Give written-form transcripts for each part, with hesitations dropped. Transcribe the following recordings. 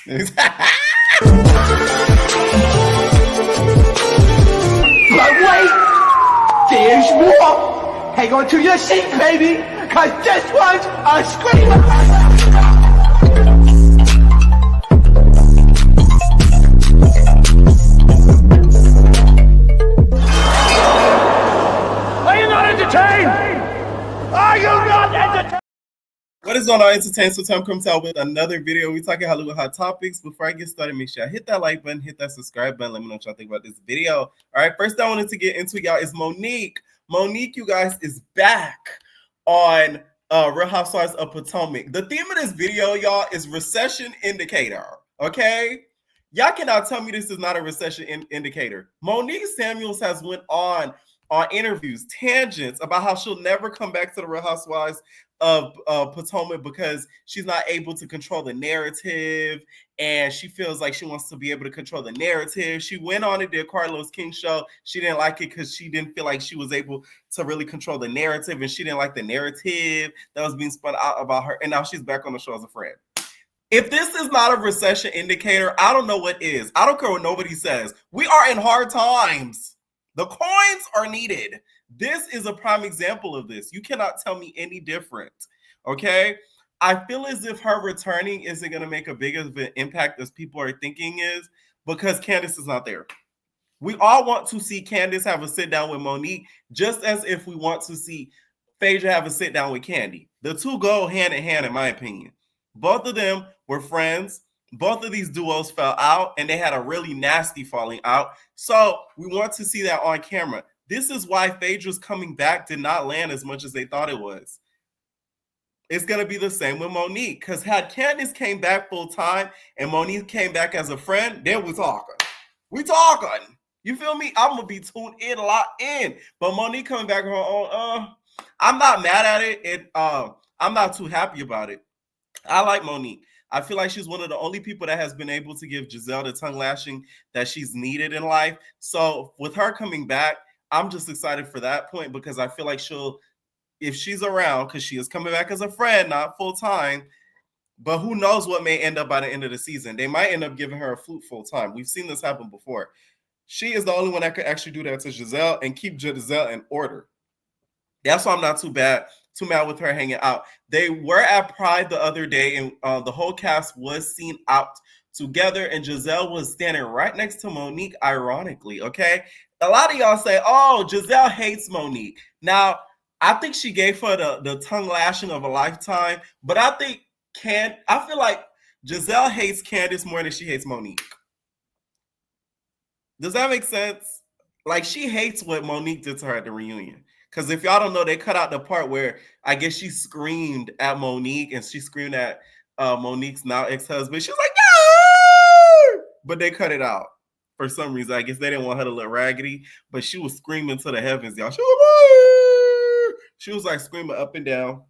But wait, there's more. Hang on to your seat, baby, cause this one's a screamer. Are you not entertained? Are you not entertained? What is going on, entertainment? So time comes out with another video. We talking Hollywood hot topics. Before I get started, make sure I hit that like button, hit that subscribe button. Let me know what y'all think about this video. All right, first I wanted to get into, y'all, is Monique. Monique, you guys, is back on Real Housewives of Potomac. The theme of this video, y'all, is recession indicator. Okay, y'all cannot tell me this is not a recession indicator. Monique Samuels has went on interviews, tangents about how she'll never come back to the Real Housewives of Potomac because she's not able to control the narrative, and she feels like she wants to be able to control the narrative. She went on and did Carlos King's show. She didn't like it because she didn't feel like she was able to really control the narrative, and she didn't like the narrative that was being spun out about her, and now she's back on the show as a friend. If this is not a recession indicator, I don't know what is. I don't care what nobody says. We are in hard times. The coins are needed. This is a prime example of this. You cannot tell me any different, okay? I feel as if her returning isn't going to make a big of an impact as people are thinking is because Candace is not there. We all want to see Candace have a sit down with Monique, just as if we want to see Phaedra have a sit down with Candy. The two go hand in hand, in my opinion. Both of them were friends. Both of these duos fell out, and they had a really nasty falling out. So we want to see that on camera. This is why Phaedra's coming back did not land as much as they thought it was. It's going to be the same with Monique, because had Candace came back full time and Monique came back as a friend, then we're talking. We talking. You feel me? I'm going to be tuned in, locked in. But Monique coming back on her own, I'm not mad at it. I'm not too happy about it. I like Monique. I feel like she's one of the only people that has been able to give Giselle the tongue lashing that she's needed in life. So with her coming back, I'm just excited for that point because I feel like she'll, if she's around, because she is coming back as a friend, not full time, but who knows what may end up by the end of the season. They might end up giving her a flute full time. We've seen this happen before. She is the only one that could actually do that to Giselle and keep Giselle in order. That's why I'm not too mad with her hanging out. They were at Pride the other day, and the whole cast was seen out together, and Giselle was standing right next to Monique, ironically, okay? A lot of y'all say, oh, Giselle hates Monique. Now, I think she gave her the tongue lashing of a lifetime, but I feel like Giselle hates Candace more than she hates Monique. Does that make sense? Like, she hates what Monique did to her at the reunion. Because if y'all don't know, they cut out the part where I guess she screamed at Monique and she screamed at Monique's now ex-husband. She was like, no! But they cut it out for some reason. I guess they didn't want her to look raggedy, but she was screaming to the heavens, y'all. She was like screaming up and down.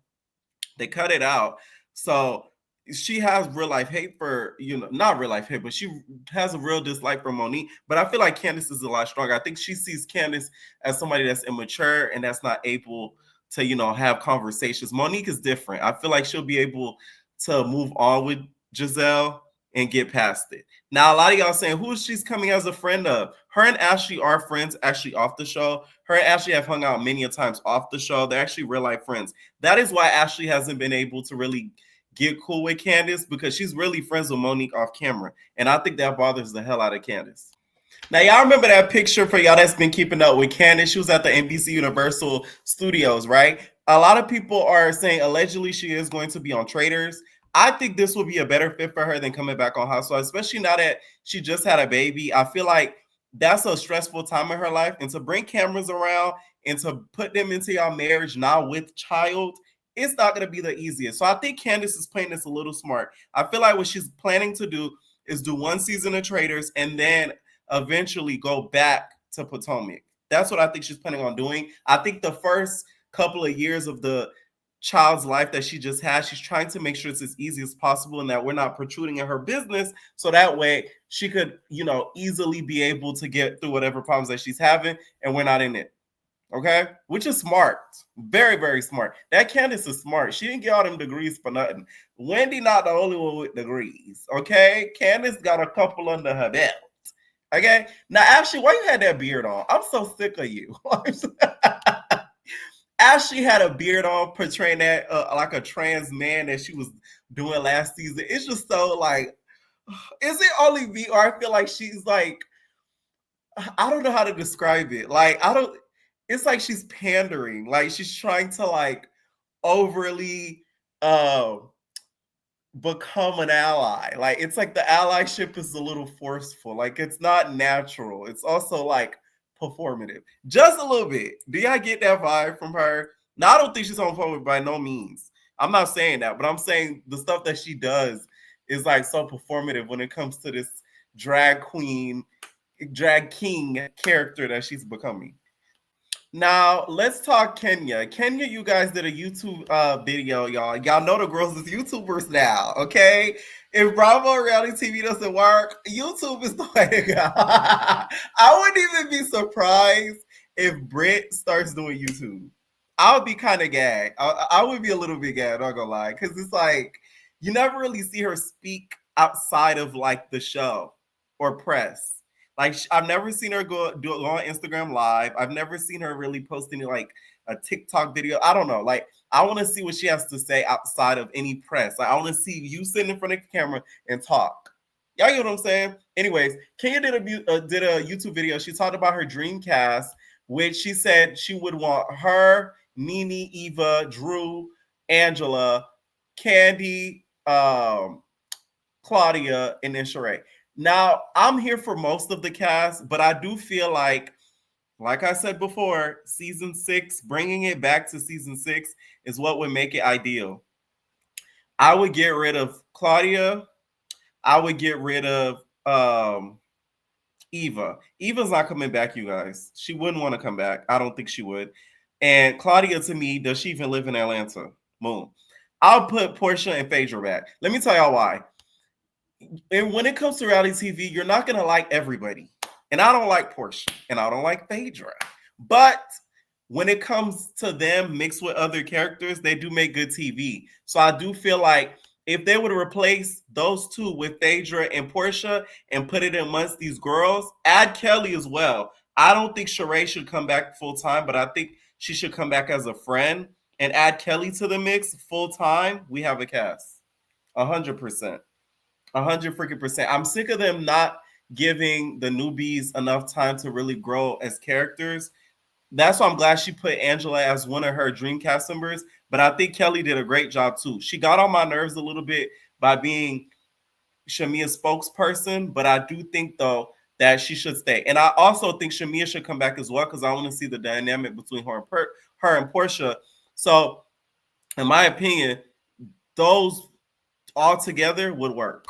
They cut it out. So she has real life hate for, not real life hate, but she has a real dislike for Monique. But I feel like Candace is a lot stronger. I think she sees Candace as somebody that's immature and that's not able to, have conversations. Monique is different. I feel like she'll be able to move on with Giselle and get past it. Now, a lot of y'all saying, who is she's coming as a friend of? Her and Ashley are friends actually off the show. Her and Ashley have hung out many a times off the show. They're actually real life friends. That is why Ashley hasn't been able to really get cool with Candace, because she's really friends with Monique off camera. And I think that bothers the hell out of Candace. Now, y'all remember that picture for y'all that's been keeping up with Candace? She was at the NBC Universal Studios, right? A lot of people are saying allegedly she is going to be on Traitors. I think this will be a better fit for her than coming back on Housewives, especially now that she just had a baby. I feel like that's a stressful time in her life. And to bring cameras around and to put them into y'all marriage now with child, it's not going to be the easiest. So I think Candace is playing this a little smart. I feel like what she's planning to do is do one season of Traitors and then eventually go back to Potomac. That's what I think she's planning on doing. I think the first couple of years of the child's life that she just had, she's trying to make sure it's as easy as possible and that we're not protruding in her business, so that way she could, easily be able to get through whatever problems that she's having and we're not in it. Okay, which is smart, very, very smart. That Candace is smart. She didn't get all them degrees for nothing. Wendy not the only one with degrees. Okay, Candace got a couple under her belt. Okay, now Ashley, why you had that beard on? I'm so sick of you. Ashley had a beard on, portraying that like a trans man that she was doing last season. It's just so like, is it only me or I feel like she's like, I don't know how to describe it. Like, I don't. It's like she's pandering. Like she's trying to like overly uh become an ally. Like it's like the allyship is a little forceful. Like it's not natural. It's also like performative. Just a little bit. Do y'all get that vibe from her? Now I don't think she's homophobic by no means. I'm not saying that, but I'm saying the stuff that she does is like so performative when it comes to this drag queen, drag king character that she's becoming. Now let's talk Kenya. Kenya, you guys did a YouTube video, y'all. Y'all know the girls is YouTubers now, okay? If Bravo reality TV doesn't work, YouTube is the way to go. I wouldn't even be surprised if Britt starts doing YouTube. I would be kind of gagged. I would be a little bit gagged, not gonna lie, because it's like you never really see her speak outside of like the show or press. Like I've never seen her go on Instagram Live. I've never seen her really post any like a TikTok video. I don't know. Like I want to see what she has to say outside of any press. Like I want to see you sitting in front of the camera and talk. Y'all get what I'm saying? Anyways, Kenya did a YouTube video. She talked about her dream cast, which she said she would want her, Nene, Eva, Drew, Angela, Candy, Claudia, and then Sheree. Now, I'm here for most of the cast, but I do feel like I said before, season 6, bringing it back to season 6 is what would make it ideal. I would get rid of Claudia. I would get rid of Eva. Eva's not coming back, you guys. She wouldn't want to come back. I don't think she would. And Claudia, to me, does she even live in Atlanta? Boom. I'll put Portia and Phaedra back. Let me tell y'all why. And when it comes to reality TV, you're not going to like everybody. And I don't like Portia and I don't like Phaedra. But when it comes to them mixed with other characters, they do make good TV. So I do feel like if they would replace those two with Phaedra and Portia and put it in amongst these girls, add Kelly as well. I don't think Sheree should come back full time, but I think she should come back as a friend and add Kelly to the mix full time. We have a cast. 100%. 100% I'm sick of them not giving the newbies enough time to really grow as characters. That's why I'm glad she put Angela as one of her dream cast members. But I think Kelly did a great job too. She got on my nerves a little bit by being Shamia's spokesperson, but I do think though that she should stay. And I also think Shamia should come back as well because I want to see the dynamic between her and Portia. So, in my opinion, those all together would work.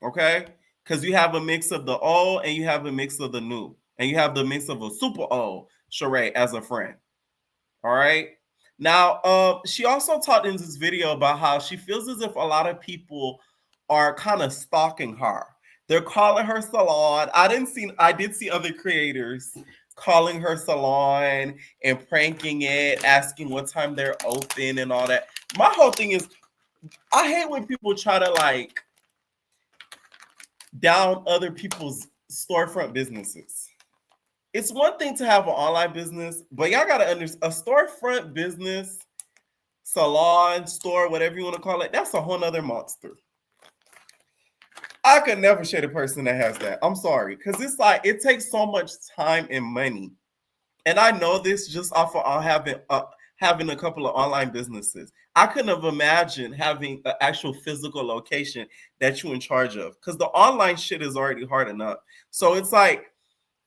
Okay? Because you have a mix of the old and you have a mix of the new. And you have the mix of a super old Sheree as a friend. All right? Now, she also talked in this video about how she feels as if a lot of people are kind of stalking her. They're calling her salon. I did see other creators calling her salon and pranking it, asking what time they're open and all that. My whole thing is, I hate when people try to like down other people's storefront businesses. It's one thing to have an online business, but y'all gotta understand a storefront business, salon, store, whatever you want to call it, that's a whole nother monster. I could never share the person that has that. I'm sorry, because it's like it takes so much time and money. And I know this just off of having a couple of online businesses. I couldn't have imagined having an actual physical location that you're in charge of because the online shit is already hard enough. So it's like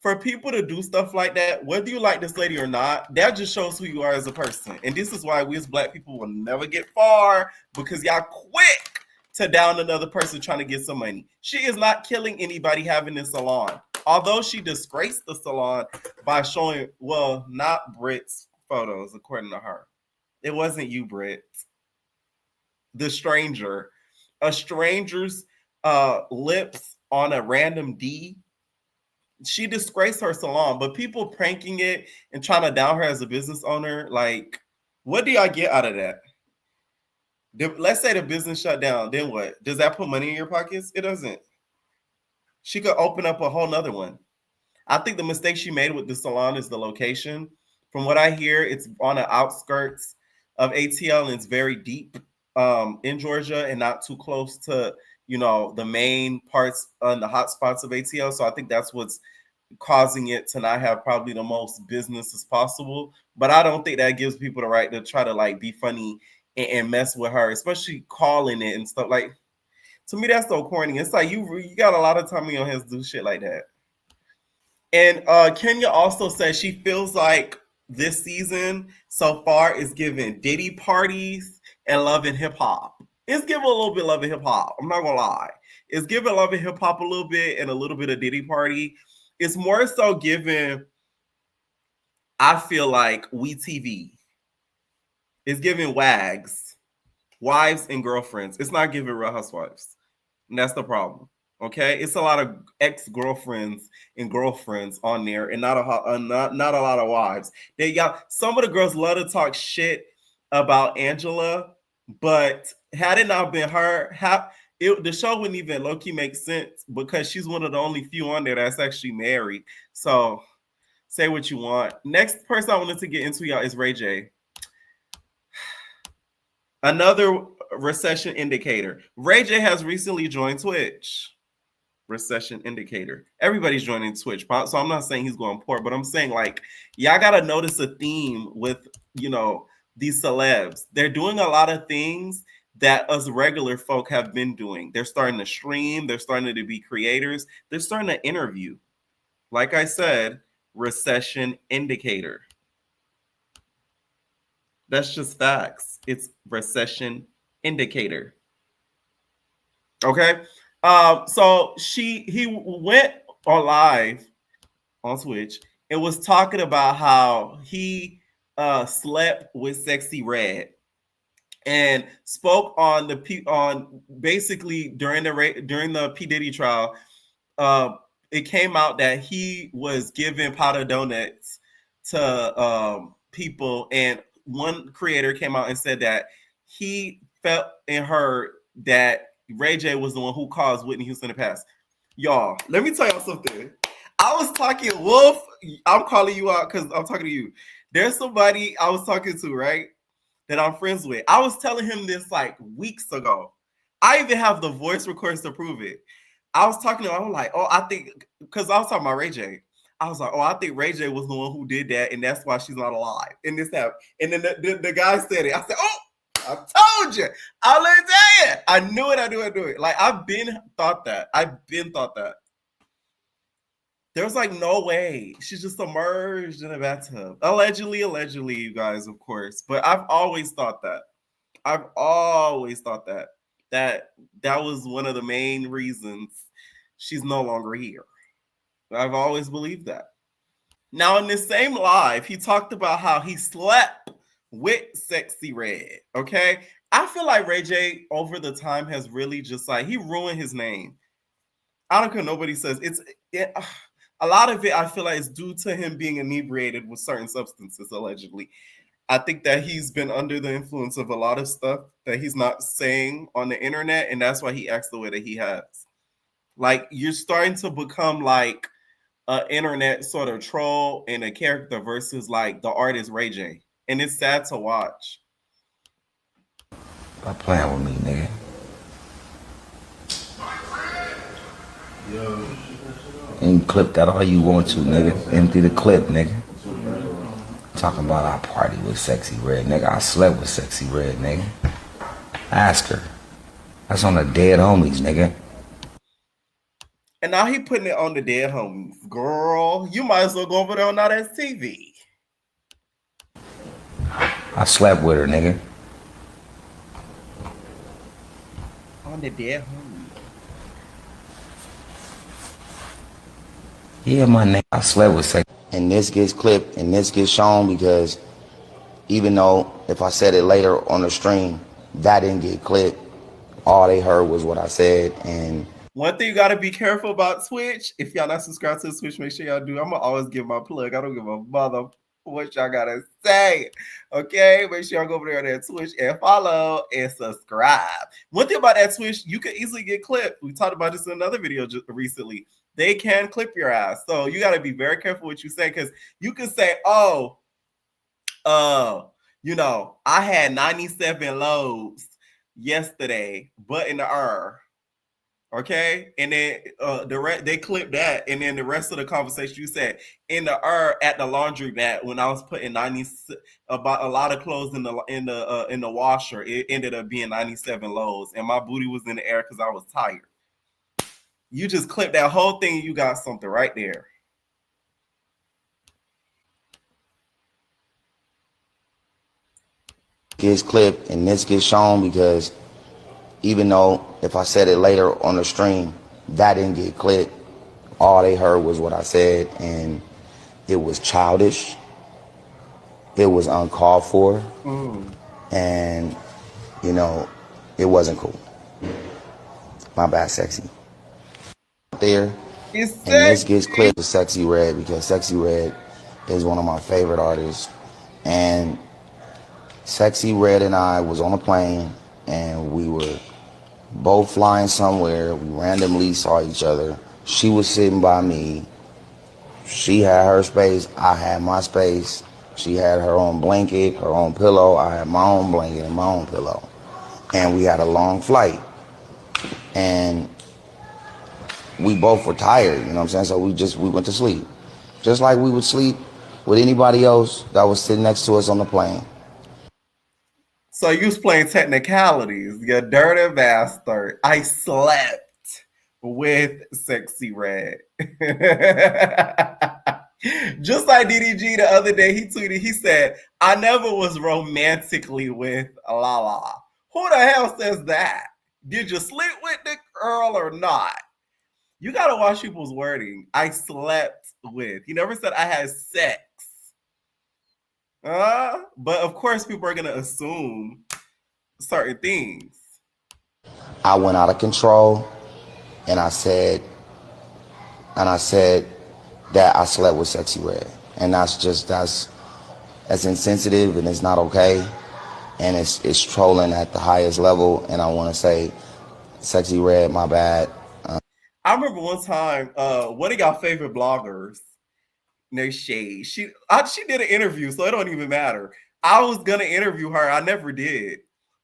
for people to do stuff like that, whether you like this lady or not, that just shows who you are as a person. And this is why we as Black people will never get far because y'all quick to down another person trying to get some money. She is not killing anybody having this salon. Although she disgraced the salon by showing, well, not Britt's photos, according to her. It wasn't you, Britt. The stranger. A stranger's lips on a random D. she disgraced her salon, but people pranking it and trying to down her as a business owner, like, what do y'all get out of that? Let's say the business shut down, then what? Does that put money in your pockets? It doesn't. She could open up a whole nother one. I think the mistake she made with the salon is the location. From what I hear, it's on the outskirts of ATL and it's very deep in Georgia and not too close to, you know, the main parts and the hot spots of ATL. So I think that's what's causing it to not have probably the most business as possible. But I don't think that gives people the right to try to like be funny and mess with her, especially calling it and stuff. Like, to me, that's so corny. It's like you got a lot of time on your hands to do shit like that. And Kenya also says she feels like this season so far is giving Diddy parties and Love and Hip Hop. It's giving a little bit Love and Hip Hop. I'm not gonna lie. It's giving Love and Hip Hop a little bit and a little bit of Diddy party. It's more so giving, I feel like, We TV. It's giving WAGs, wives and girlfriends. It's not giving Real Housewives. And that's the problem. Okay, it's a lot of ex-girlfriends and girlfriends on there, and not a lot of wives. They got some of the girls love to talk shit about Angela, but had it not been her, the show wouldn't even low-key make sense because she's one of the only few on there that's actually married. So say what you want. Next person I wanted to get into, y'all, is Ray J. Another recession indicator. Ray J has recently joined Twitch. Recession indicator. Everybody's joining Twitch, so I'm not saying he's going poor, but I'm saying, like, y'all gotta notice a theme with, you know, these celebs. They're doing a lot of things that us regular folk have been doing. They're starting to stream. They're starting to be creators. They're starting to interview. Like I said, recession indicator. That's just facts. It's recession indicator. Okay. So he went on live on Twitch and was talking about how he slept with Sexy Red and spoke on basically during the P Diddy trial. It came out that he was giving powder donuts to people, and one creator came out and said that he felt and heard that Ray J was the one who caused Whitney Houston to pass. Y'all, let me tell y'all something. I was talking, Wolf, I'm calling you out because I'm talking to you. There's somebody I was talking to, right, that I'm friends with. I was telling him this like weeks ago. I even have the voice recordings to prove it. I was talking to him, I'm like, oh, I think, because I was talking about Ray J. I was like, oh, I think Ray J was the one who did that, and that's why she's not alive. And this happened. And then the guy said it. I said, oh, I told you. I'll let you tell you. I knew it. Like, I've been thought that. There's like no way. She's just submerged in a bathtub. Allegedly, you guys, of course. But I've always thought that. That was one of the main reasons she's no longer here. I've always believed that. Now, in this same live, he talked about how he slept with Sexy Red. Okay, I feel like Ray J over the time has really just like, he ruined his name. I don't care. Nobody says a lot of it, I feel like, is due to him being inebriated with certain substances, allegedly. I think that he's been under the influence of a lot of stuff that he's not saying on the internet, and that's why he acts the way that he has. Like, you're starting to become like an internet sort of troll and a character versus like the artist Ray J. And it's sad to watch. Stop playing with me, nigga. Yo. And clip that all you want to, nigga. Empty the clip, nigga. Talking about I party with Sexy Red, nigga. I slept with Sexy Red, nigga. Ask her. That's on the dead homies, nigga. And now he putting it on the dead homies. Girl, you might as well go over there on that TV. I slept with her, nigga. On the dead homies. Yeah, my nigga. I slept with Sexy. And this gets clipped and this gets shown because even though if I said it later on the stream, that didn't get clipped. All they heard was what I said, and One thing you gotta be careful about Twitch. If y'all not subscribed to Twitch, make sure y'all do. I'm gonna always give my plug. I don't give a mother what y'all gotta say. Okay, make sure y'all go over there on that Twitch and follow and subscribe. One thing about that Twitch, you can easily get clipped. We talked about this in another video just recently. They can clip your ass, so you gotta be very careful what you say, because you can say, "Oh, you know, I had 97 loads yesterday, but in the okay, and then they clip that, and then the rest of the conversation you said in the at the laundromat when I was putting 90 about a lot of clothes in the washer, it ended up being 97 loads, and my booty was in the air because I was tired. You just clip that whole thing, you got something right there. Gets clipped and this gets shown because even though if I said it later on the stream, that didn't get clipped. All they heard was what I said, and it was childish. It was uncalled for. And, you know, it wasn't cool. My bad, Sexy. There. And this gets clipped with Sexy Red because Sexy Red is one of my favorite artists. And Sexy Red and I was on a plane, and we were both flying somewhere. We randomly saw each other. She was sitting by me. She had her space. I had my space. She had her own blanket, her own pillow. I had my own blanket and my own pillow. And we had a long flight. And we both were tired, you know what I'm saying? So we went to sleep. Just like we would sleep with anybody else that was sitting next to us on the plane. So you was playing technicalities, you dirty bastard. I slept with Sexy Red. Just like DDG the other day, he tweeted, he said, I never was romantically with Lala. Who the hell says that? Did you sleep with the girl or not? You gotta watch people's wording. I slept with. He never said I had sex. But of course, people are gonna assume certain things. I went out of control, and I said that I slept with Sexy Red, and that's insensitive, and it's not okay, and it's trolling at the highest level. And I want to say, Sexy Red, my bad. I remember one time, one of y'all favorite bloggers, no shade. She did an interview, so it don't even matter. I was gonna interview her, I never did.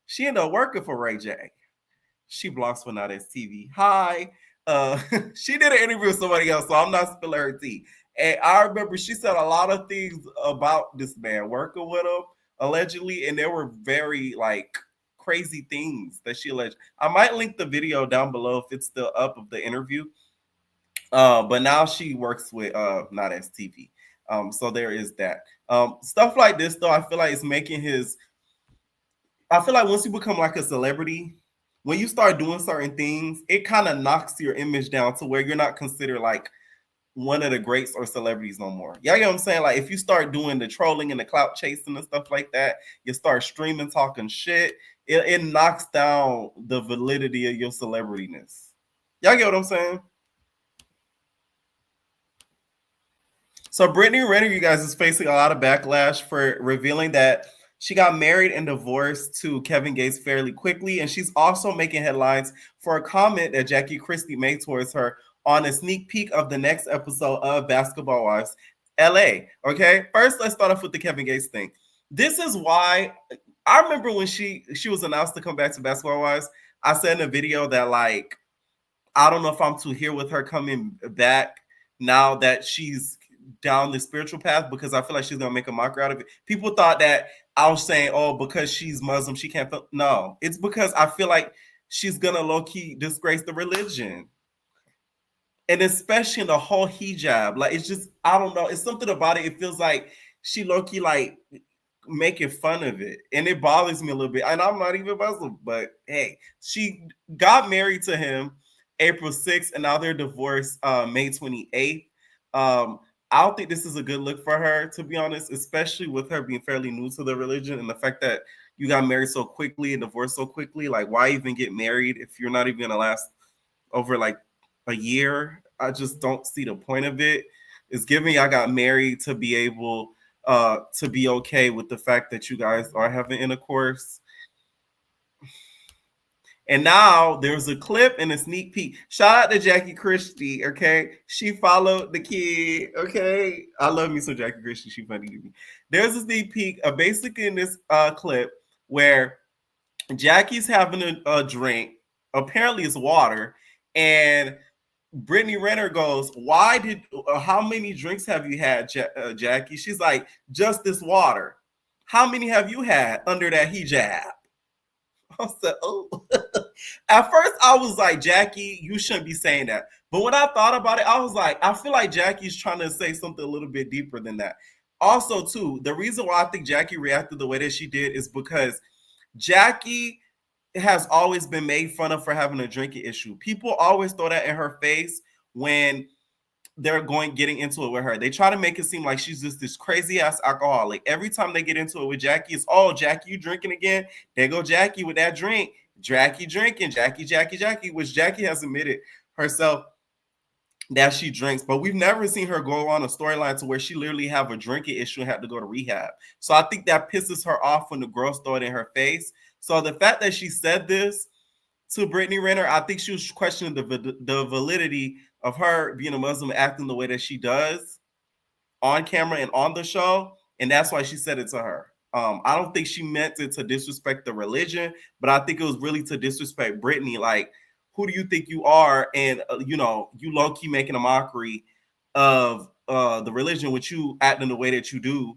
She ended up working for Ray J. She blocks for Not As TV. Hi. She did an interview with somebody else, so I'm not spilling her tea. And I remember she said a lot of things about this man working with him, allegedly, and there were very like crazy things that she alleged. I might link the video down below if it's still up of the interview. But now she works with Not As TV. So there is that. Stuff like this, though, I feel like it's making I feel like once you become like a celebrity, when you start doing certain things, it kind of knocks your image down to where you're not considered like one of the greats or celebrities no more. Y'all get what I'm saying? Like if you start doing the trolling and the clout chasing and stuff like that, you start streaming, talking shit, it knocks down the validity of your celebrityness. Y'all get what I'm saying? So Brittany Renner, you guys, is facing a lot of backlash for revealing that she got married and divorced to Kevin Gates fairly quickly, and she's also making headlines for a comment that Jackie Christie made towards her on a sneak peek of the next episode of Basketball Wives LA. Okay, first let's start off with the Kevin Gates thing. This is why I remember when she was announced to come back to Basketball Wives, I said in a video that like I don't know if I'm to here with her coming back now that she's down the spiritual path, because I feel like she's gonna make a mockery out of it. People thought that I was saying, oh, because she's Muslim, she can't feel. No, it's because I feel like she's gonna low-key disgrace the religion. And especially in the whole hijab. Like it's just, I don't know. It's something about it. It feels like she low-key like making fun of it. And it bothers me a little bit. And I'm not even Muslim, but hey, she got married to him April 6th, and now they're divorced May 28th. I don't think this is a good look for her, to be honest, especially with her being fairly new to the religion and the fact that you got married so quickly and divorced so quickly. Like, why even get married if you're not even gonna last over like a year. I just don't see the point of it. It's giving y'all got married to be able to be okay with the fact that you guys are having intercourse. And now there's a clip and a sneak peek. Shout out to Jackie Christie, okay? She followed the kid, okay? I love me some Jackie Christie. She funny to me. There's a sneak peek, basically in this clip where Jackie's having a drink. Apparently it's water. And Brittany Renner goes, how many drinks have you had, Jackie? She's like, just this water. How many have you had under that hijab? I said, oh. At first, I was like, Jackie, you shouldn't be saying that. But when I thought about it, I was like, I feel like Jackie's trying to say something a little bit deeper than that. Also, too, the reason why I think Jackie reacted the way that she did is because Jackie has always been made fun of for having a drinking issue. People always throw that in her face when they're getting into it with her. They try to make it seem like she's just this crazy ass alcoholic. Every time they get into it with Jackie, it's, oh, Jackie, you drinking again? There go Jackie with that drink. Jackie drinking, Jackie, which Jackie has admitted herself that she drinks, but we've never seen her go on a storyline to where she literally have a drinking issue and had to go to rehab. So I think that pisses her off when the girls throw it in her face. So the fact that she said this to Brittany Renner, I think she was questioning the validity of her being a Muslim acting the way that she does on camera and on the show. And that's why she said it to her. I don't think she meant it to disrespect the religion, but I think it was really to disrespect Brittany. Like, who do you think you are? And, you low-key making a mockery of the religion with you acting the way that you do.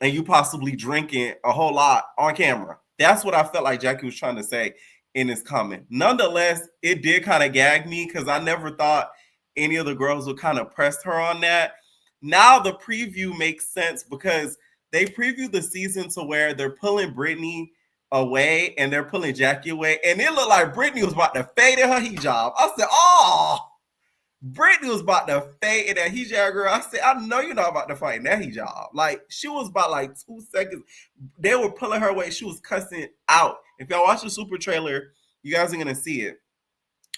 And you possibly drinking a whole lot on camera. That's what I felt like Jackie was trying to say in this comment. Nonetheless, it did kind of gag me because I never thought any of the girls would kind of press her on that. Now the preview makes sense because they previewed the season to where they're pulling Brittany away and they're pulling Jackie away. And it looked like Brittany was about to fade in her hijab. I said, oh, Brittany was about to fade in that hijab, girl. I said, I know you're not about to fight in that hijab. Like, she was about like 2 seconds. They were pulling her away. She was cussing out. If y'all watch the super trailer, you guys are going to see it.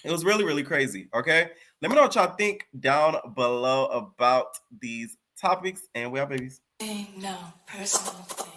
It was really, really crazy, okay? Let me know what y'all think down below about these topics. And we are babies. No personal thing.